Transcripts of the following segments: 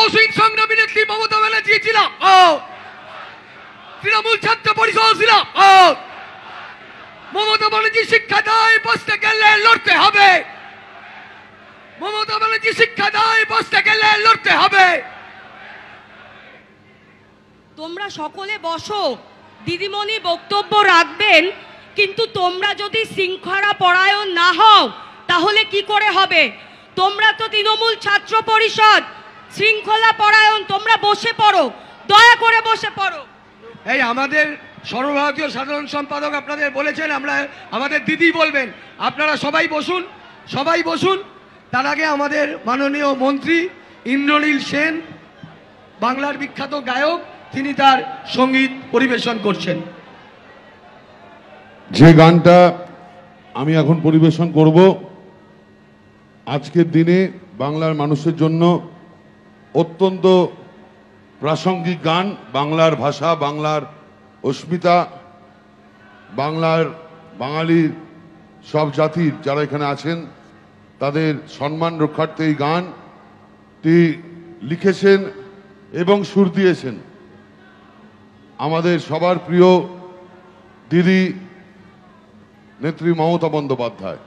অসীম সংগ্রামী নেত্রী মমতা ব্যানার্জি ছিলাম, তৃণমূল ছাত্র পরিষদ ছিলাম। মমতা ব্যানার্জি শিক্ষা দেয়, বসতে গেলে লড়তে হবে। মমতা ব্যানার্জি শিক্ষা দেয়, বসতে গেলে লড়তে হবে। তোমরা সকলে বসো, দিদিমণি বক্তব্য রাখবেন, কিন্তু তোমরা যদি শৃঙ্খলা পরায়ণ না হও তাহলে কি করে হবে? তোমরা তো তৃণমূল ছাত্র পরিষদ, শৃঙ্খলা পরায়ণ। তোমরা বসে পড়ো, দয়া করে বসে পড়ো। এই আমাদের সর্বভারতীয় সাধারণ সম্পাদক আপনাদের বলেছেন, আমরা আমাদের দিদি বলবেন, আপনারা সবাই বসুন, সবাই বসুন। তার আগে আমাদের মাননীয় মন্ত্রী ইন্দ্রনীল সেন, বাংলার বিখ্যাত গায়ক, তিনি তার সঙ্গীত পরিবেশন করছেন। যে গানটা আমি এখন পরিবেশন করব আজকের দিনে বাংলার মানুষের জন্য অত্যন্ত প্রাসঙ্গিক গান। বাংলার ভাষা, বাংলার অস্মিতা, বাঙালির সব জাতির যারা এখানে আছেন তাদের সম্মান রক্ষার্থে এই গানটি লিখেছেন এবং সুর দিয়েছেন আমাদের সবার প্রিয় দিদি নেত্রী মমতা বন্দ্যোপাধ্যায়।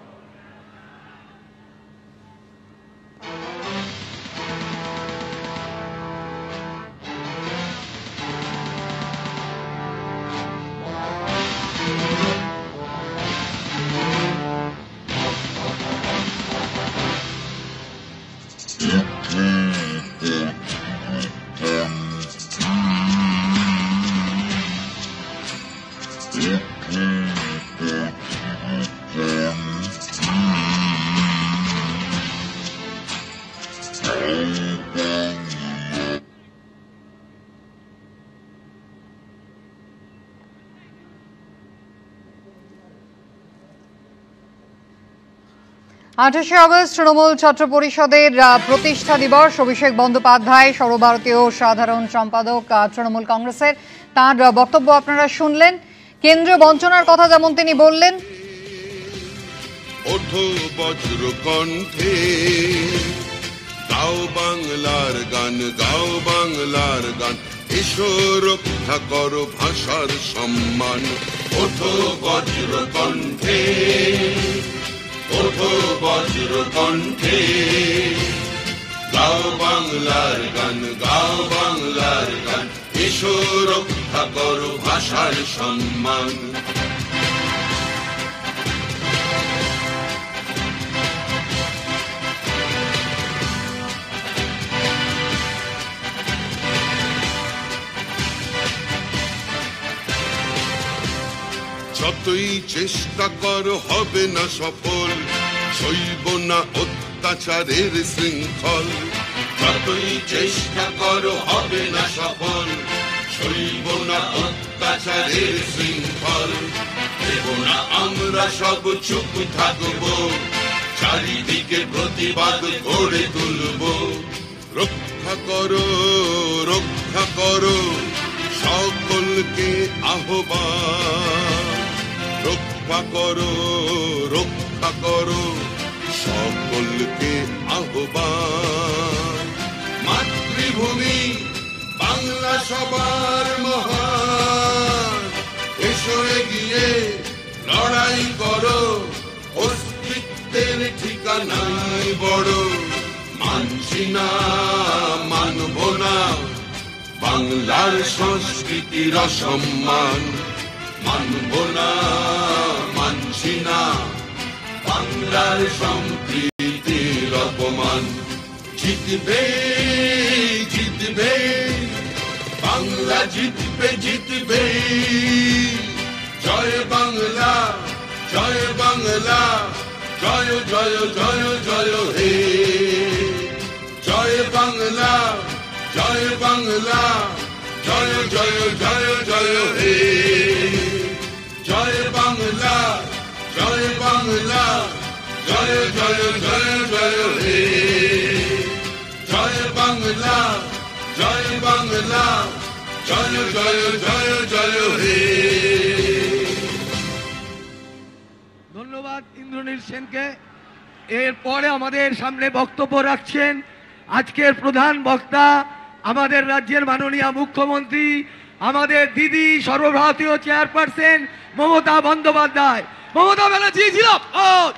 আঠাশে আগস্ট তৃণমূল ছাত্র পরিষদের প্রতিষ্ঠা দিবস। অভিষেক বন্দ্যোপাধ্যায় সর্বভারতীয় সাধারণ সম্পাদক তৃণমূল কংগ্রেসের, তার বক্তব্য আপনারা শুনলেন। কেন্দ্রীয় বঞ্চনার কথা যেমন তিনি বললেন, ওঠো বজ্র কণ্ঠে, গাও বাংলার গান, গাও বাংলার গান, এসো রক্ষা করো ভাষার সম্মান। ওঠো বজ্র কণ্ঠে, ওঠো বজ্র কণ্ঠে, গাও বাংলার গান, গাও বাংলার গান, এসো রক্ষা করো ভাষার সম্মান। যতই চেষ্টা করো হবে না সফল, সইব না অত্যাচারের শৃঙ্খল। যতই চেষ্টা করো হবে না সফল, সইব না অত্যাচারের শৃঙ্খল। দেব না আমরা সব চুপ থাকবো, চারিদিকে প্রতিবাদ গড়ে তুলব। রক্ষা করো, রক্ষা করো, সকলকে আহ্বান। রক্ষা করো, রক্ষা করো, সকলকে আহ্বান। মাতৃভূমি বাংলা সবার মহান, এসো এগিয়ে লড়াই করো, অস্তিত্বের ঠিকানায় বড়। মানছি না, মানব না বাংলার সংস্কৃতির অসম্মান। মানব না, মানছি না বাংলার সম্প্রীতির অপমান। জিতবে, জিতবে বাংলা, জিতবে, জিতবে। জয় বাংলা, জয় বাংলা, জয় জয় জয় জয় হে। জয় বাংলা, জয় বাংলা, জয় জয় জয় জয় হে। জয় বাংলা, জয় বাংলা, জয় জয় জয় জয় হে। জয় বাংলা, জয় বাংলা, জয় জয় জয় জয় হে। ধন্যবাদ ইন্দ্রনীল সেনকে। এরপরে আমাদের সামনে বক্তব্য রাখছেন আজকের প্রধান বক্তা আমাদের রাজ্যের মাননীয় মুখ্যমন্ত্রী, আমাদের দিদি সর্বভারতীয় চেয়ারপারসন মমতা বন্দ্যোপাধ্যায়। মমতা ব্যানার্জি জিন্দাবাদ।